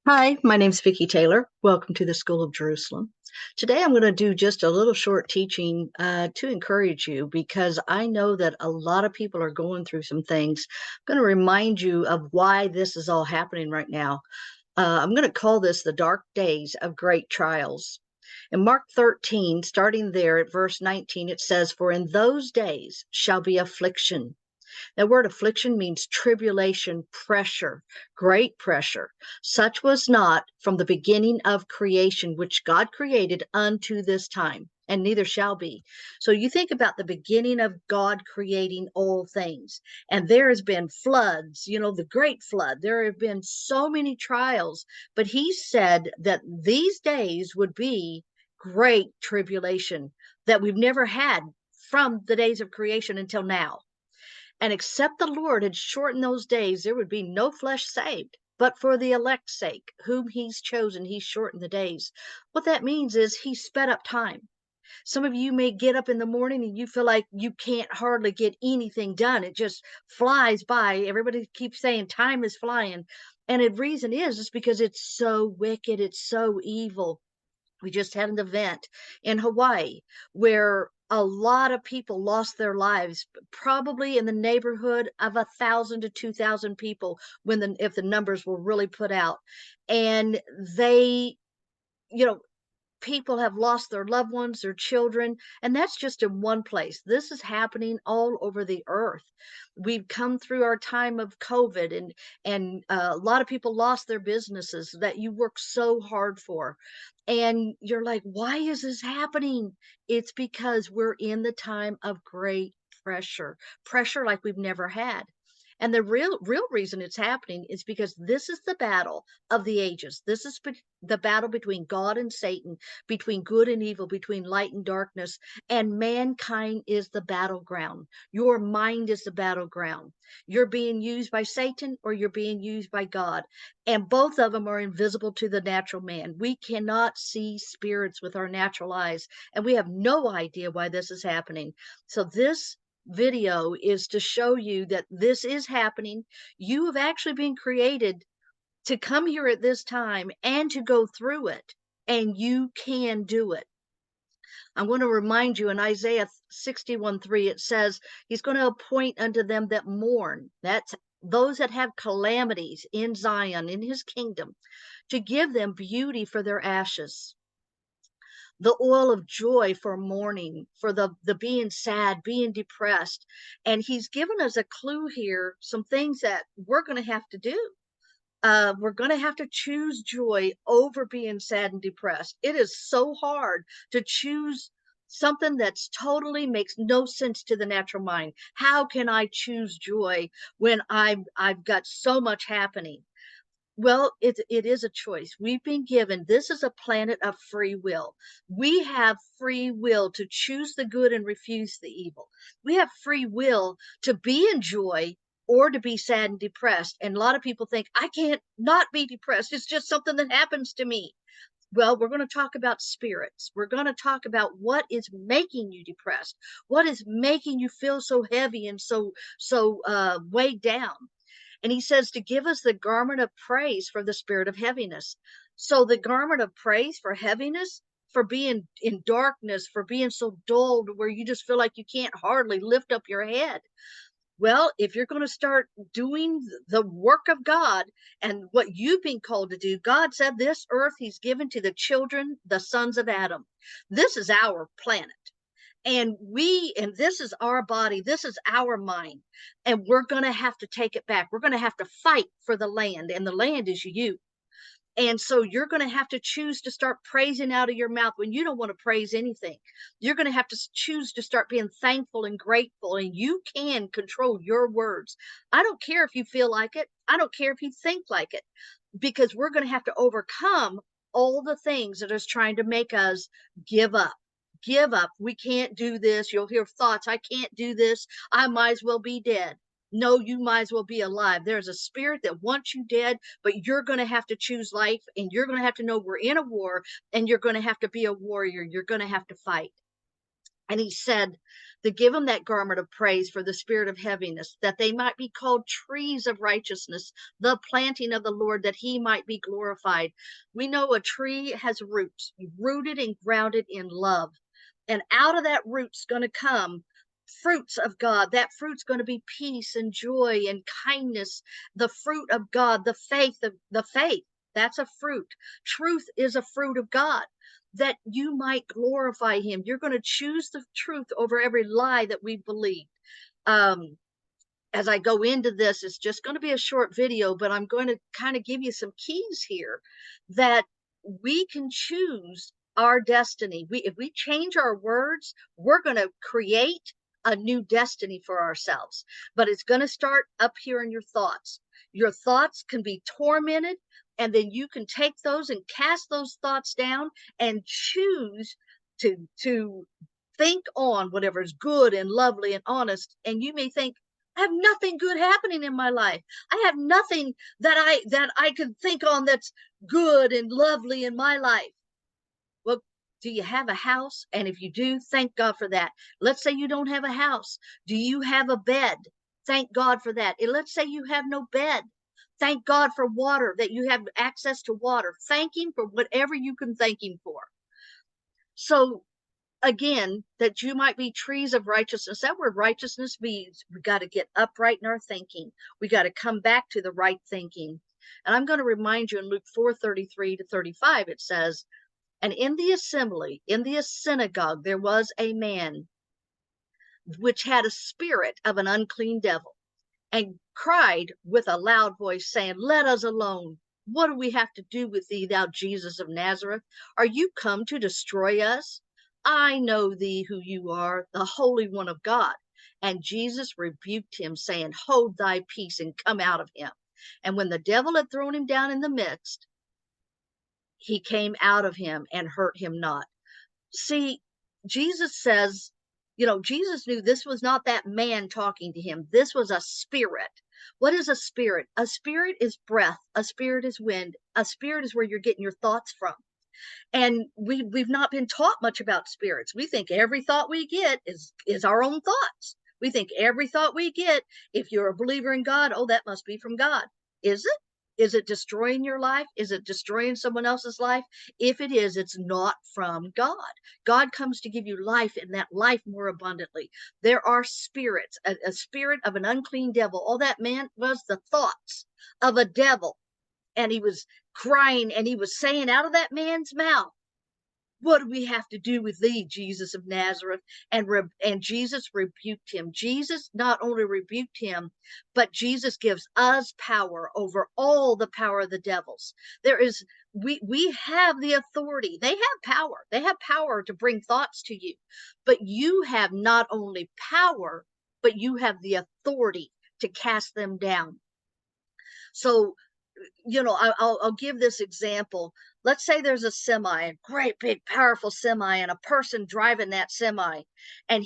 Hi, my name's Vicki Taylor. Welcome to the School of Jerusalem. Today I'm going to do just a little short teaching to encourage you because I know that a lot of people are going through some things. I'm going to remind you of why this is all happening right now. I'm going to call this the dark days of great trials. In Mark 13, starting there at verse 19, it says, "For in those days shall be affliction." That word affliction means tribulation, pressure, great pressure. Such was not from the beginning of creation, which God created unto this time, and neither shall be. So you think about the beginning of God creating all things, and there has been floods, the great flood. There have been so many trials, but he said that these days would be great tribulation that we've never had from the days of creation until now. And except the Lord had shortened those days, there would be no flesh saved. But for the elect's sake, whom he's chosen, he's shortened the days. What that means is he sped up time. Some of you may get up in the morning and you feel like you can't hardly get anything done. It just flies by. Everybody keeps saying time is flying. And the reason is because it's so wicked, it's so evil. We just had an event in Hawaii where a lot of people lost their lives, probably in the neighborhood of 1,000 to 2,000 people if the numbers were really put out. And they, you know, people have lost their loved ones, their children, and that's just in one place. This is happening all over the earth. We've come through our time of COVID, and a lot of people lost their businesses that you worked so hard for. And you're like, why is this happening? It's because we're in the time of great pressure like we've never had. And the real reason it's happening is because this is the battle of the ages. This is the battle between God and Satan, between good and evil, between light and darkness, and mankind is the battleground. Your mind is the battleground. You're being used by Satan or you're being used by God, and both of them are invisible to the natural man. We cannot see spirits with our natural eyes, and we have no idea why this is happening. So this video is to show you that this is happening. You have actually been created to come here at this time and to go through it, and you can do it. I'm going to remind you in Isaiah 61:3, it says, He's going to appoint unto them that mourn. That's those that have calamities in Zion, in His kingdom, to give them beauty for their ashes, the oil of joy for mourning, for the being sad, being depressed. And He's given us a clue here, some things that we're going to have to do. We're going to have to choose joy over being sad and depressed. It is so hard to choose something that's totally makes no sense to the natural mind. How can I choose joy when I've got so much happening? Well, it is a choice. We've been given, this is a planet of free will. We have free will to choose the good and refuse the evil. We have free will to be in joy or to be sad and depressed. And a lot of people think, I can't not be depressed. It's just something that happens to me. Well, we're going to talk about spirits. We're going to talk about what is making you depressed, what is making you feel so heavy and so weighed down. And he says to give us the garment of praise for the spirit of heaviness. So the garment of praise for heaviness, for being in darkness, for being so dulled where you just feel like you can't hardly lift up your head. Well, if you're going to start doing the work of God and what you've been called to do, God said this earth He's given to the children, the sons of Adam. This is our planet. And this is our body, this is our mind, and we're going to have to take it back. We're going to have to fight for the land, and the land is you. And so you're going to have to choose to start praising out of your mouth when you don't want to praise anything. You're going to have to choose to start being thankful and grateful, and you can control your words. I don't care if you feel like it, I don't care if you think like it, because we're going to have to overcome all the things that is trying to make us give up. Give up. We can't do this. You'll hear thoughts. I can't do this. I might as well be dead. No, you might as well be alive. There's a spirit that wants you dead, but you're going to have to choose life, and you're going to have to know we're in a war, and you're going to have to be a warrior. You're going to have to fight. And he said to give them that garment of praise for the spirit of heaviness, that they might be called trees of righteousness, the planting of the Lord, that he might be glorified. We know a tree has roots, rooted and grounded in love. And out of that root's going to come fruits of God. That fruit's going to be peace and joy and kindness, the fruit of God, the faith. That's a fruit. Truth is a fruit of God, that you might glorify him. You're going to choose the truth over every lie that we believe. As I go into this, it's just going to be a short video, but I'm going to kind of give you some keys here that we can choose our destiny. If we change our words, we're going to create a new destiny for ourselves. But it's going to start up here in your thoughts. Your thoughts can be tormented, and then you can take those and cast those thoughts down and choose to think on whatever is good and lovely and honest. And you may think, I have nothing good happening in my life. I have nothing that I can think on that's good and lovely in my life. Well, do you have a house? And if you do, thank God for that. Let's say you don't have a house. Do you have a bed? Thank God for that. And let's say you have no bed. Thank God for water, that you have access to water. Thank him for whatever you can thank him for. So again, that you might be trees of righteousness. That word righteousness means we got to get upright in our thinking. We got to come back to the right thinking. And I'm going to remind you in Luke 4:33 to 35, it says, and in the assembly, in the synagogue, there was a man which had a spirit of an unclean devil, and cried with a loud voice, saying, let us alone. What do we have to do with thee, thou Jesus of Nazareth? Are you come to destroy us? I know thee who you are, the Holy One of God. And Jesus rebuked him, saying, hold thy peace and come out of him. And when the devil had thrown him down in the midst, he came out of him and hurt him not. See, Jesus says, Jesus knew this was not that man talking to him. This was a spirit. What is a spirit? A spirit is breath. A spirit is wind. A spirit is where you're getting your thoughts from. And we've not been taught much about spirits. We think every thought we get is our own thoughts. We think every thought we get, if you're a believer in God, oh, that must be from God. Is it? Is it destroying your life? Is it destroying someone else's life? If it is, it's not from God. God comes to give you life, and that life more abundantly. There are spirits, a spirit of an unclean devil. All that man was the thoughts of a devil. And he was crying, and he was saying out of that man's mouth, what do we have to do with thee, Jesus of Nazareth? And Jesus rebuked him. Jesus not only rebuked him, but Jesus gives us power over all the power of the devils. We have the authority. They have power. They have power to bring thoughts to you. But you have not only power, but you have the authority to cast them down. So, I'll give this example. Let's say there's a semi, a great big powerful semi, and a person driving that semi, and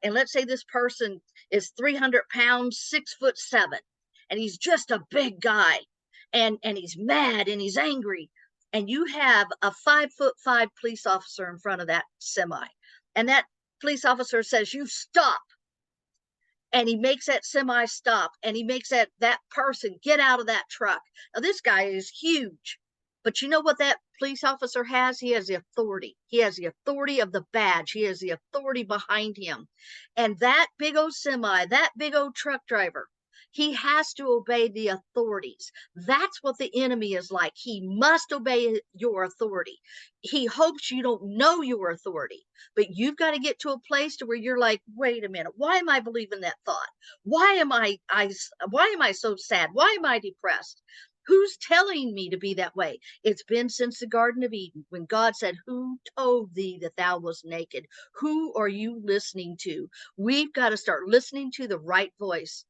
let's say this person is 300 pounds, 6'7", and he's just a big guy, and he's mad and he's angry, and you have a 5'5" police officer in front of that semi, and that police officer says, you stop. And he makes that semi stop, and he makes that person get out of that truck. Now, this guy is huge, but you know what that police officer has? He has the authority. He has the authority of the badge. He has the authority behind him. And that big old semi, that big old truck driver, he has to obey the authorities. That's what the enemy is like. He must obey your authority. He hopes you don't know your authority, but you've got to get to a place to where you're like, wait a minute, why am I believing that thought? Why am I so sad? Why am I depressed? Who's telling me to be that way? It's been since the Garden of Eden, when God said, who told thee that thou wast naked? Who are you listening to? We've got to start listening to the right voice.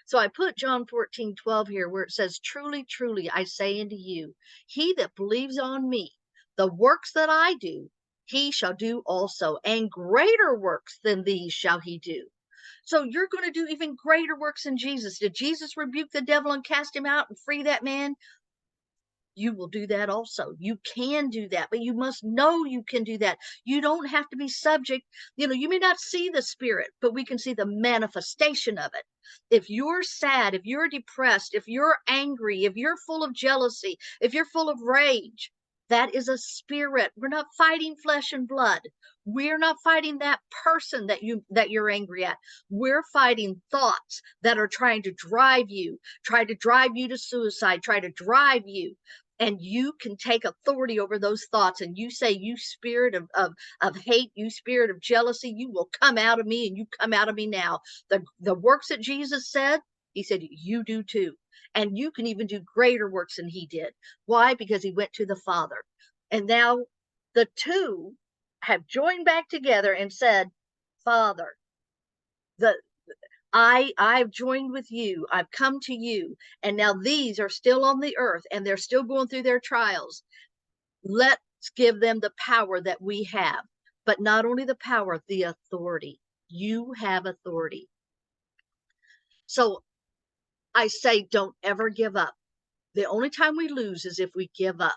So I put John 14:12 here, where it says, truly, truly, I say unto you, he that believes on me, the works that I do, he shall do also, and greater works than these shall he do. So you're going to do even greater works than Jesus. Did Jesus rebuke the devil and cast him out and free that man? you will do that also. You can do that, but you must know you can do that. You don't have to be subject. You may not see the spirit, but we can see the manifestation of it. If you're sad, if you're depressed, if you're angry, if you're full of jealousy, if you're full of rage, that is a spirit. We're not fighting flesh and blood. We're not fighting that person that you're angry at. We're fighting thoughts that are trying to drive you, try to drive you to suicide, try to drive you. And you can take authority over those thoughts, and you say, you spirit of hate, you spirit of jealousy, you will come out of me, and you come out of me now. The works that Jesus said, he said, you do too. And you can even do greater works than he did. Why? Because he went to the Father. And now the two have joined back together and said, Father, the I've joined with you. I've come to you. And now these are still on the earth and they're still going through their trials. Let's give them the power that we have. But not only the power, the authority. You have authority. So I say, don't ever give up. The only time we lose is if we give up.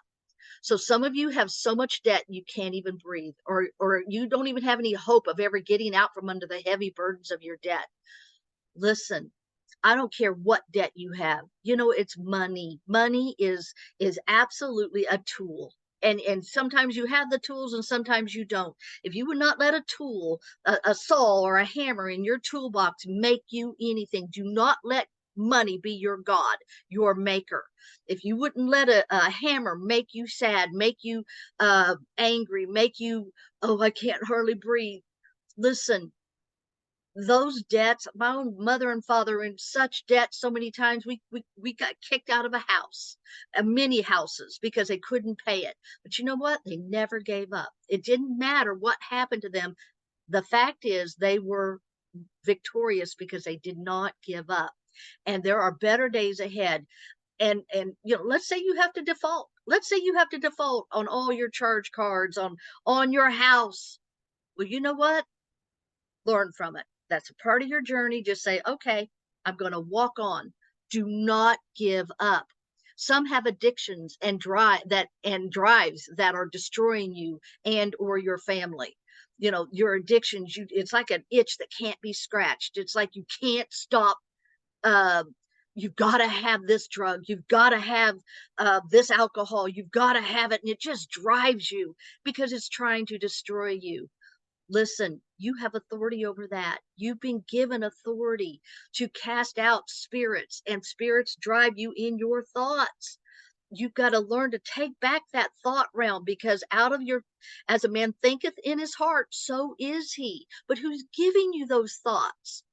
So some of you have so much debt you can't even breathe, or you don't even have any hope of ever getting out from under the heavy burdens of your debt. Listen, I don't care what debt you have. It's money. Money is absolutely a tool. And sometimes you have the tools and sometimes you don't. If you would not let a tool, a saw or a hammer in your toolbox make you anything, do not let money be your God, your maker. If you wouldn't let a hammer make you sad, make you angry, make you, oh, I can't hardly breathe. Listen, those debts, my own mother and father were in such debt so many times we got kicked out of a house, many houses, because they couldn't pay it. But you know what? They never gave up. It didn't matter what happened to them. The fact is they were victorious because they did not give up. And there are better days ahead. And let's say you have to default. Let's say you have to default on all your charge cards, on your house. Well, you know what? Learn from it. That's a part of your journey. Just say, okay, I'm going to walk on. Do not give up. Some have addictions and drives that are destroying you and or your family. Your addictions, it's like an itch that can't be scratched. It's like you can't stop. You've got to have this drug. You've got to have this alcohol. You've got to have it. And it just drives you because it's trying to destroy you. Listen, you have authority over that. You've been given authority to cast out spirits, and spirits drive you in your thoughts. You've got to learn to take back that thought realm, because as a man thinketh in his heart, so is he. But who's giving you those thoughts?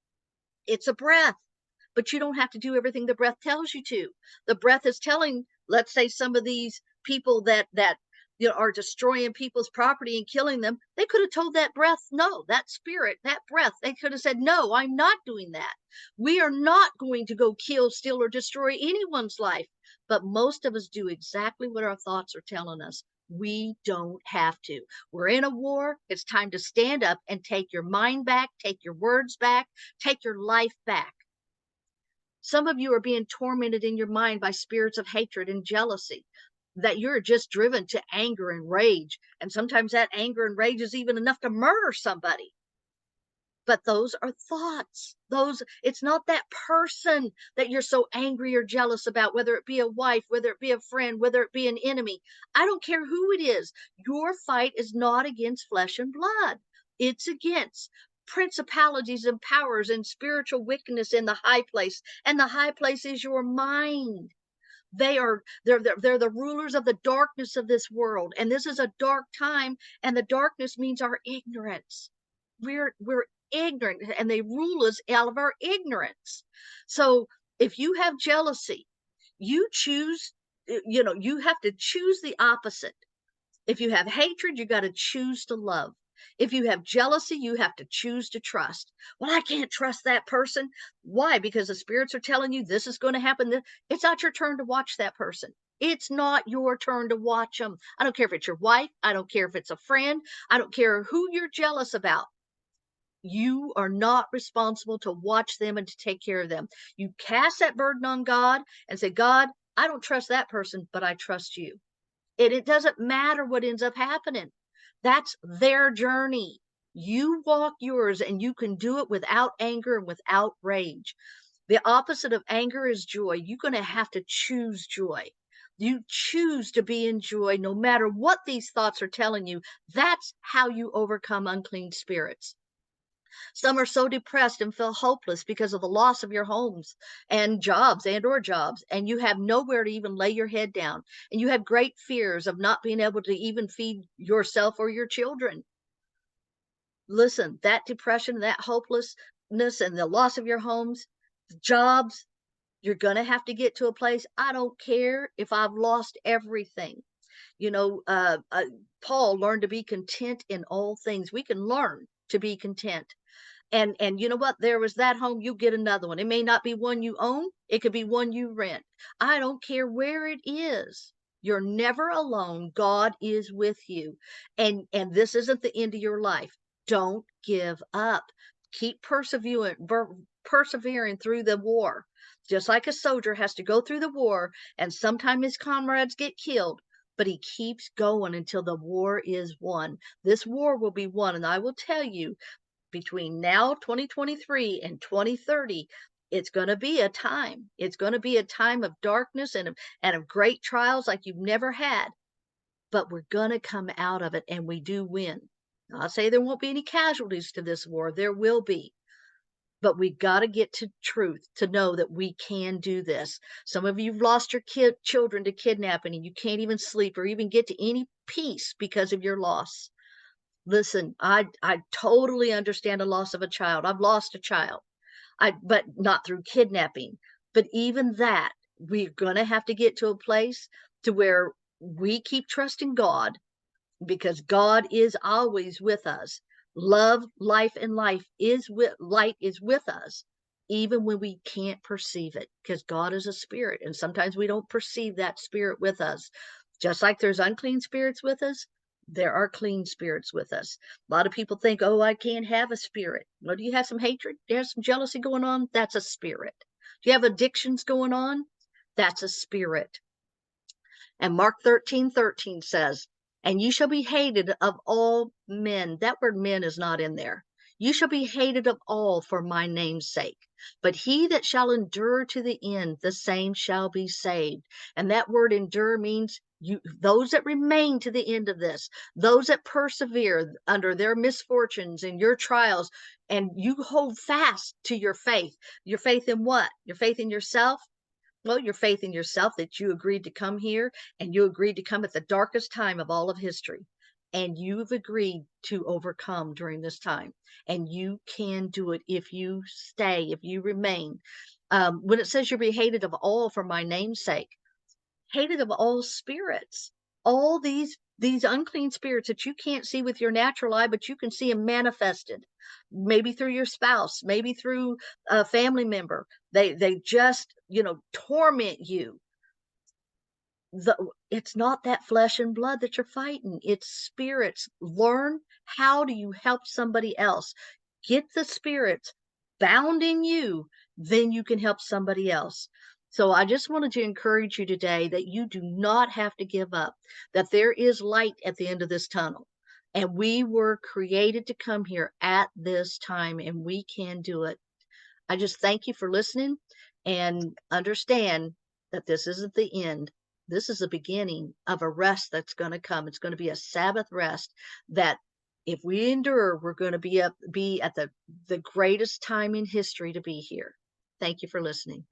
It's a breath, but you don't have to do everything the breath tells you to. The breath is telling, let's say, some of these people that are destroying people's property and killing them. They could have told that breath, no, that spirit, that breath, they could have said, no, I'm not doing that. We are not going to go kill, steal, or destroy anyone's life. But most of us do exactly what our thoughts are telling us. We don't have to. We're in a war. It's time to stand up and take your mind back, take your words back, take your life back. Some of you are being tormented in your mind by spirits of hatred and jealousy, that you're just driven to anger and rage. And sometimes that anger and rage is even enough to murder somebody. But those are thoughts. It's not that person that you're so angry or jealous about, whether it be a wife, whether it be a friend, whether it be an enemy. I don't care who it is. Your fight is not against flesh and blood. It's against principalities and powers and spiritual wickedness in the high place. And the high place is your mind. They're the rulers of the darkness of this world. And this is a dark time. And the darkness means our ignorance. We're ignorant, and they rule us out of our ignorance. So if you have jealousy, you have to choose the opposite. If you have hatred, you got to choose to love. If you have jealousy, you have to choose to trust. Well, I can't trust that person. Why? Because the spirits are telling you this is going to happen. It's not your turn to watch that person. It's not your turn to watch them. I don't care if it's your wife. I don't care if it's a friend. I don't care who you're jealous about. You are not responsible to watch them and to take care of them. You cast that burden on God and say, God, I don't trust that person, but I trust you. And it doesn't matter what ends up happening. That's their journey. You walk yours and you can do it without anger and without rage. The opposite of anger is joy. You're going to have to choose joy. You choose to be in joy no matter what these thoughts are telling you. That's how you overcome unclean spirits. Some are so depressed and feel hopeless because of the loss of your homes and or jobs, and you have nowhere to even lay your head down. And you have great fears of not being able to even feed yourself or your children. Listen, that depression, that hopelessness, and the loss of your homes, jobs, you're going to have to get to a place. I don't care if I've lost everything. You know, Paul learned to be content in all things. We can learn to be content. And you know what? There was that home, you get another one. It may not be one you own, it could be one you rent. I don't care where it is. You're never alone. God is with you. And this isn't the end of your life. Don't give up. Keep persevering through the war. Just like a soldier has to go through the war, and sometimes his comrades get killed, but he keeps going until the war is won. This war will be won, and I will tell you, between now 2023 and 2030, it's going to be a time. It's going to be a time of darkness and of great trials like you've never had, but we're going to come out of it, and we do win. I'll say there won't be any casualties to this war. There will be, but we got to get to truth to know that we can do this. Some of you've lost your children to kidnapping, and you can't even sleep or even get to any peace because of your loss. Listen, I totally understand the loss of a child. I've lost a child. But not through kidnapping. But even that, we're gonna have to get to a place to where we keep trusting God, because God is always with us. Love, life, and light is with us, even when we can't perceive it, because God is a spirit, and sometimes we don't perceive that spirit with us. Just like there's unclean spirits with us, there are clean spirits with us. A lot of people think, oh, I can't have a spirit. Well, do you have some hatred? Do you have some jealousy going on? That's a spirit. Do you have addictions going on? That's a spirit. And Mark 13:13 says, and you shall be hated of all men. That word men is not in there. You shall be hated of all for my name's sake. But he that shall endure to the end, the same shall be saved. And that word endure means those that remain to the end of this, those that persevere under their misfortunes and your trials, and you hold fast to your faith. Your faith in what? Your faith in yourself? Well, your faith in yourself, that you agreed to come here, and you agreed to come at the darkest time of all of history. And you've agreed to overcome during this time. And you can do it if you stay, if you remain. When it says you'll be hated of all for my name's sake, hated of all spirits, all these unclean spirits that you can't see with your natural eye, but you can see them manifested, maybe through your spouse, maybe through a family member. They just, torment you. It's not that flesh and blood that you're fighting, it's spirits. Learn, how do you help somebody else? Get the spirits bound in you, then you can help somebody else. So I just wanted to encourage you today that you do not have to give up, that there is light at the end of this tunnel. And we were created to come here at this time, and we can do it. I just thank you for listening, and understand that this isn't the end. This is the beginning of a rest that's going to come. It's going to be a Sabbath rest that, if we endure, we're going to be at the greatest time in history to be here. Thank you for listening.